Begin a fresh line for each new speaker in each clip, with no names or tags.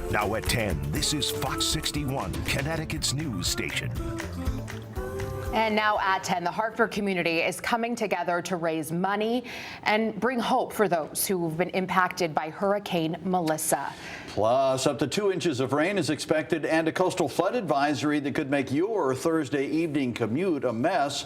Now at 10, this is Fox 61, Connecticut's news station.
And now at 10, the Hartford community is coming together to raise money and bring hope for those who've been impacted by Hurricane Melissa.
Plus, up to 2 inches of rain is expected and a coastal flood advisory that could make your Thursday evening commute a mess.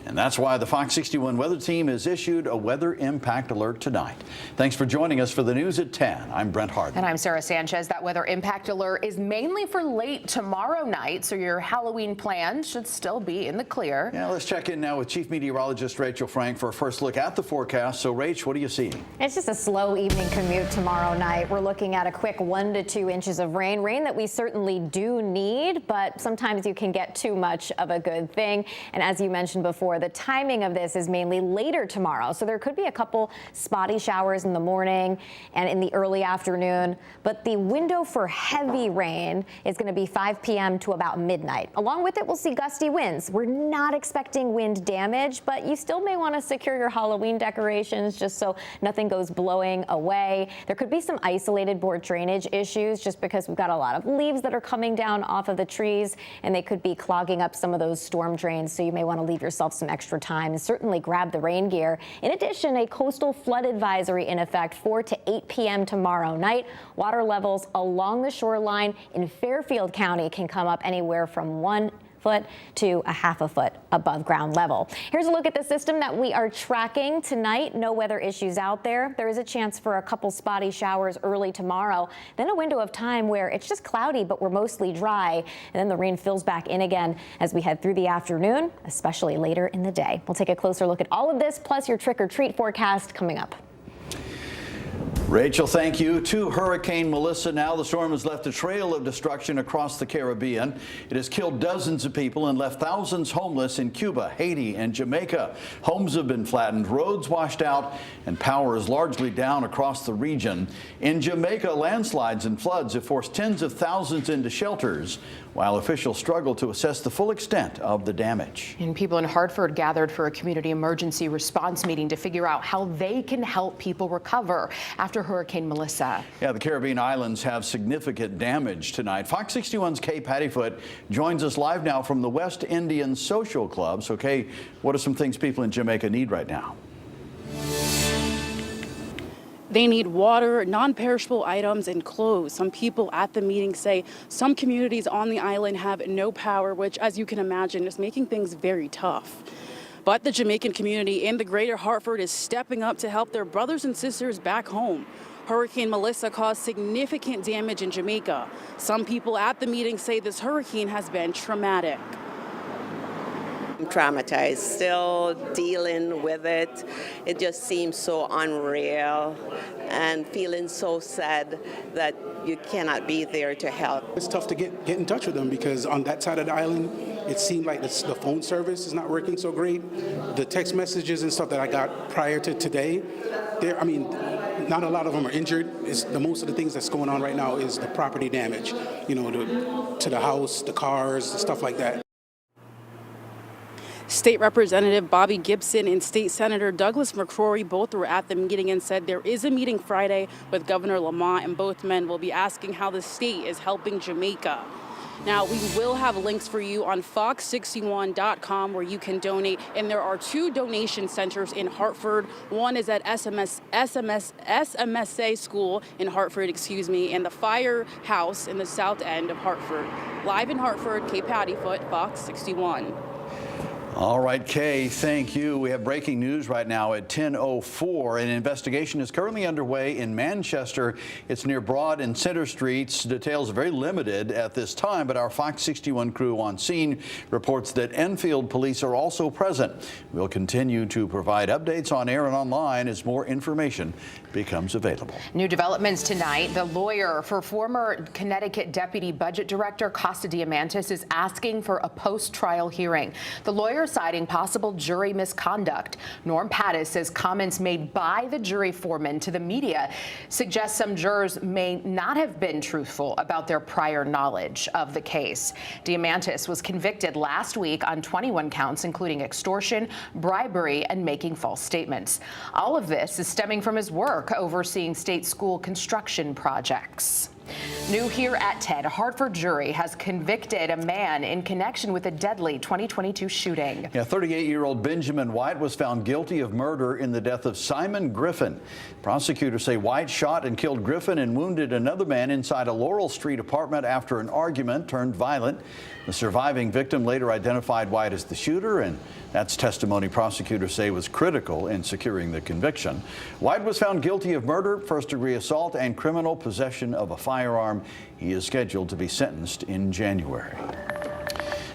And that's why the Fox 61 weather team has issued a weather impact alert tonight. Thanks for joining us for the news at 10. I'm Brent Hartman.
And I'm Sarah Sanchez. That weather impact alert is mainly for late tomorrow night, so your Halloween plans should still be in the clear.
Yeah, let's check in now with Chief Meteorologist Rachel Frank for a first look at the forecast. So, Rach, what are you seeing?
It's just a slow evening commute tomorrow night. We're looking at a quick 1 to 2 inches of rain that we certainly do need, but sometimes you can get too much of a good thing. And as you mentioned before, the timing of this is mainly later tomorrow, so there could be a couple spotty showers in the morning and in the early afternoon, but the window for heavy rain is going to be 5 p.m. to about midnight. Along with it, we'll see gusty winds. We're not expecting wind damage, but you still may want to secure your Halloween decorations just so nothing goes blowing away. There could be some isolated board drainage issues just because we've got a lot of leaves that are coming down off of the trees, and they could be clogging up some of those storm drains, so you may want to leave yourself some extra time and certainly grab the rain gear. In addition, a coastal flood advisory in effect 4 to 8 p.m. tomorrow night. Water levels along the shoreline in Fairfield County can come up anywhere from 1 foot to a half a foot above ground level. Here's a look at the system that we are tracking tonight. No weather issues out there. There is a chance for a couple spotty showers early tomorrow, then a window of time where it's just cloudy, but we're mostly dry. And then the rain fills back in again as we head through the afternoon, especially later in the day. We'll take a closer look at all of this, plus your trick or treat forecast coming up.
Rachel, thank you. To Hurricane Melissa now. The storm has left a trail of destruction across the Caribbean. It has killed dozens of people and left thousands homeless in Cuba, Haiti, and Jamaica. Homes have been flattened, roads washed out, and power is largely down across the region. In Jamaica, landslides and floods have forced tens of thousands into shelters, while officials struggle to assess the full extent of the damage.
And people in Hartford gathered for a community emergency response meeting to figure out how they can help people recover after Hurricane Melissa.
Yeah, the Caribbean islands have significant damage tonight. Fox 61's Kay Pattyfoot joins us live now from the West Indian Social Club. So, Kay, what are some things people in Jamaica need right now?
They need water, non-perishable items, and clothes. Some people at the meeting say some communities on the island have no power, which, as you can imagine, is making things very tough. But the Jamaican community in the greater Hartford is stepping up to help their brothers and sisters back home. Hurricane Melissa caused significant damage in Jamaica. Some people at the meeting say this hurricane has been traumatic.
I'm traumatized, still dealing with it. It just seems so unreal and feeling so sad that you cannot be there to help.
It's tough to get in touch with them because on that side of the island, it seemed like the phone service is not working so great. The text messages and stuff that I got prior to today, not a lot of them are injured. Most of the things that's going on right now is the property damage, to the house, the cars, stuff like that.
State Representative Bobby Gibson and State Senator Douglas McCrory both were at the meeting and said there is a meeting Friday with Governor Lamont, and both men will be asking how the state is helping Jamaica. Now, we will have links for you on fox61.com where you can donate, and there are 2 donation centers in Hartford. One is at SMSA School in Hartford, and the Firehouse in the south end of Hartford. Live in Hartford, Kay Pattyfoot, Fox 61.
All right, Kay, thank you. We have breaking news right now at 10:04. An investigation is currently underway in Manchester. It's near Broad and Center Streets. Details are very limited at this time, but our Fox 61 crew on scene reports that Enfield police are also present. We'll continue to provide updates on air and online as more information becomes available.
New developments tonight. The lawyer for former Connecticut Deputy Budget Director Costa Diamantis is asking for a post-trial hearing. The lawyer citing possible jury misconduct. Norm Pattis says comments made by the jury foreman to the media suggest some jurors may not have been truthful about their prior knowledge of the case. Diamantis was convicted last week on 21 counts, including extortion, bribery, and making false statements. All of this is stemming from his work overseeing state school construction projects. New here at 10, a Hartford jury has convicted a man in connection with a deadly 2022 shooting.
Yeah, 38-year-old Benjamin White was found guilty of murder in the death of Simon Griffin. Prosecutors say White shot and killed Griffin and wounded another man inside a Laurel Street apartment after an argument turned violent. The surviving victim later identified White as the shooter, and that's testimony prosecutors say was critical in securing the conviction. White was found guilty of murder, first-degree assault, and criminal possession of a firearm. He is scheduled to be sentenced in January.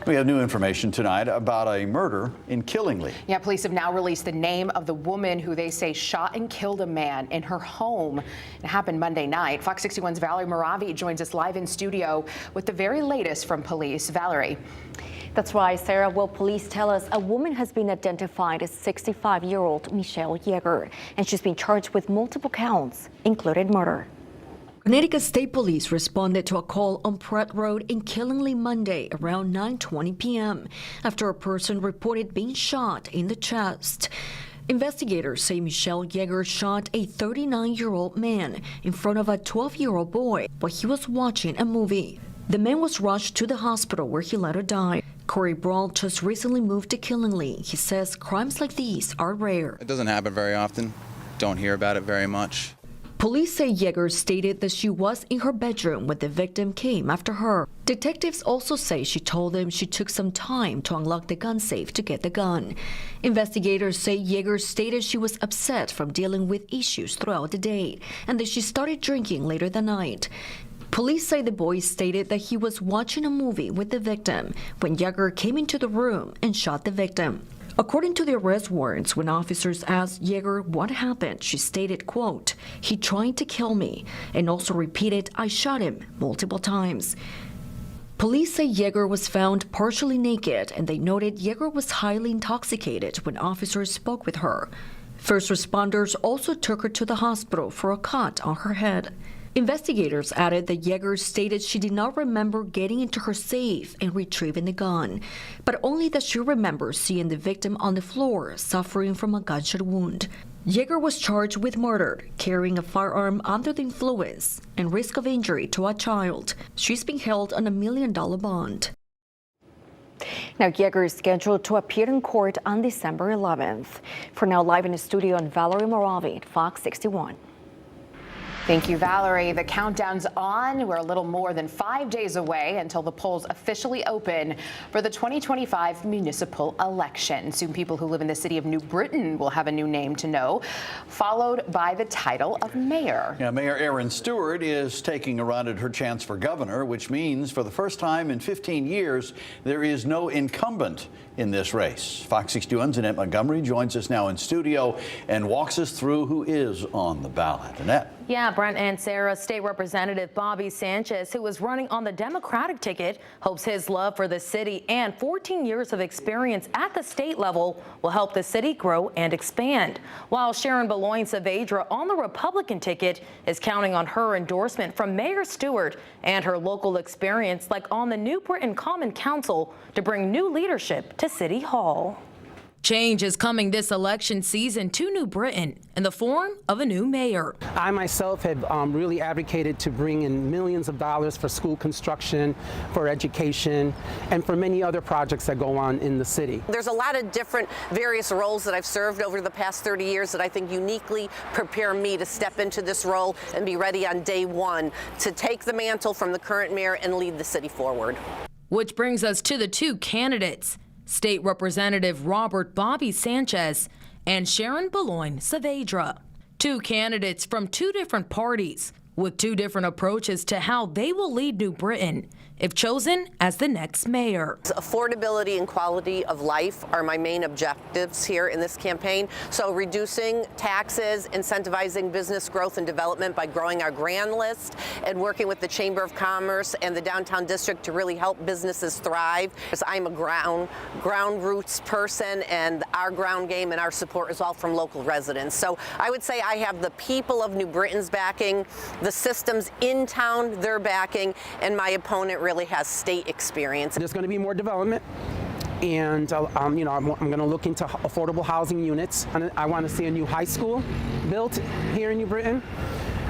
We have new information tonight about a murder in Killingly.
Yeah, police have now released the name of the woman who they say shot and killed a man in her home. It happened Monday night. Fox 61's Valerie Moravi joins us live in studio with the very latest from police. Valerie.
That's right, Sarah. Well, police tell us a woman has been identified as 65-year-old Michelle Yeager, and she's been charged with multiple counts, including murder.
Connecticut State Police responded to a call on Pratt Road in Killingly Monday around 9:20 p.m. after a person reported being shot in the chest. Investigators say Michelle Yeager shot a 39-year-old man in front of a 12-year-old boy while he was watching a movie. The man was rushed to the hospital where he later died. Corey Brawl just recently moved to Killingly. He says crimes like these are rare.
It doesn't happen very often. Don't hear about it very much.
Police say Yeager stated that she was in her bedroom when the victim came after her. Detectives also say she told them she took some time to unlock the gun safe to get the gun. Investigators say Yeager stated she was upset from dealing with issues throughout the day and that she started drinking later that night. Police say the boy stated that he was watching a movie with the victim when Yeager came into the room and shot the victim. According to the arrest warrants, when officers asked Yeager what happened, she stated, quote, "He tried to kill me," and also repeated, "I shot him," multiple times. Police say Yeager was found partially naked, and they noted Yeager was highly intoxicated when officers spoke with her. First responders also took her to the hospital for a cut on her head. Investigators added that Yeager stated she did not remember getting into her safe and retrieving the gun, but only that she remembers seeing the victim on the floor suffering from a gunshot wound. Yeager was charged with murder, carrying a firearm under the influence, and risk of injury to a child. She's being held on $1 million bond.
Now, Yeager is scheduled to appear in court on December 11th. For now, live in the studio, I'm Valerie Moravi, Fox 61.
Thank you, Valerie. The countdown's on. We're a little more than 5 days away until the polls officially open for the 2025 municipal election. Soon, people who live in the city of New Britain will have a new name to know, followed by the title of mayor.
Yeah, Mayor Erin Stewart is taking a run at her chance for governor, which means for the first time in 15 years, there is no incumbent in this race. Fox 61's Annette Montgomery joins us now in studio and walks us through who is on the ballot. Annette.
Yeah, Brent and Sarah, State Representative Bobby Sanchez, who is running on the Democratic ticket, hopes his love for the city and 14 years of experience at the state level will help the city grow and expand. While Sharon Saavedra on the Republican ticket is counting on her endorsement from Mayor Stewart and her local experience like on the New Britain Common Council to bring new leadership to City Hall.
Change is coming this election season to New Britain in the form of a new mayor.
I myself have really advocated to bring in millions of dollars for school construction, for education, and for many other projects that go on in the city.
There's a lot of different various roles that I've served over the past 30 years that I think uniquely prepare me to step into this role and be ready on day one to take the mantle from the current mayor and lead the city forward.
Which brings us to the two candidates. State Representative Robert Bobby Sanchez and Sharon Saavedra. Two candidates from two different parties with two different approaches to how they will lead New Britain if chosen as the next mayor.
Affordability and quality of life are my main objectives here in this campaign. So reducing taxes, incentivizing business growth and development by growing our grand list and working with the Chamber of Commerce and the downtown district to really help businesses thrive. Because I'm a ground roots person, and our ground game and our support is all from local residents. So I would say I have the people of New Britain's backing, the systems in town, their backing, and my opponent really has state experience.
There's going to be more development, and I'm going to look into affordable housing units. And I want to see a new high school built here in New Britain.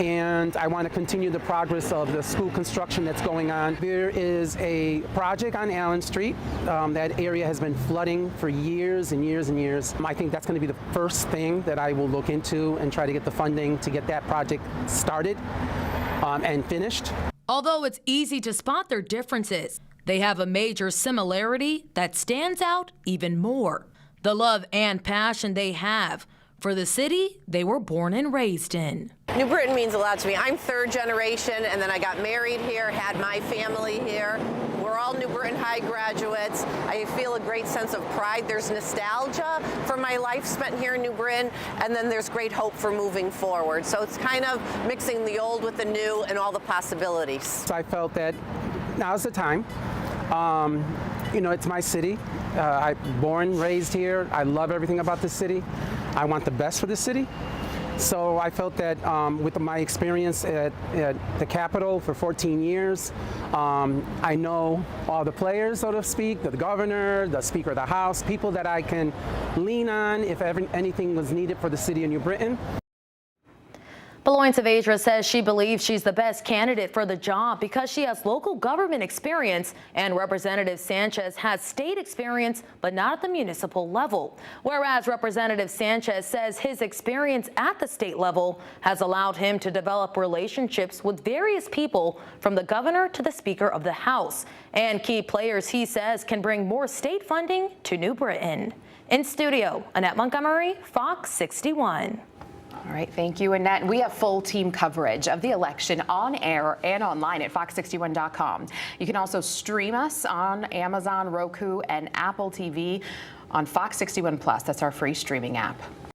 and I want to continue the progress of the school construction that's going on. There is a project on Allen Street. That area has been flooding for years and years and years. I think that's going to be the first thing that I will look into and try to get the funding to get that project started and finished.
Although it's easy to spot their differences, they have a major similarity that stands out even more: the love and passion they have for the city they were born and raised in.
New Britain means a lot to me. I'm third generation, and then I got married here, had my family here. We're all New Britain High graduates. I feel a great sense of pride. There's nostalgia for my life spent here in New Britain, and then there's great hope for moving forward. So it's kind of mixing the old with the new and all the possibilities.
So I felt that now's the time. You know, it's my city. I'm born, raised here. I love everything about the city. I want the best for the city. So I felt that with my experience at the Capitol for 14 years, I know all the players, so to speak, the governor, the Speaker of the House, people that I can lean on if anything was needed for the city of New Britain.
Beloin Saavedra says she believes she's the best candidate for the job because she has local government experience, and Representative Sanchez has state experience, but not at the municipal level. Whereas Representative Sanchez says his experience at the state level has allowed him to develop relationships with various people, from the governor to the Speaker of the House, and key players he says can bring more state funding to New Britain. In studio, Annette Montgomery, Fox 61.
All right, thank you, Annette. We have full team coverage of the election on air and online at fox61.com. You can also stream us on Amazon, Roku, and Apple TV on Fox 61 Plus. That's our free streaming app.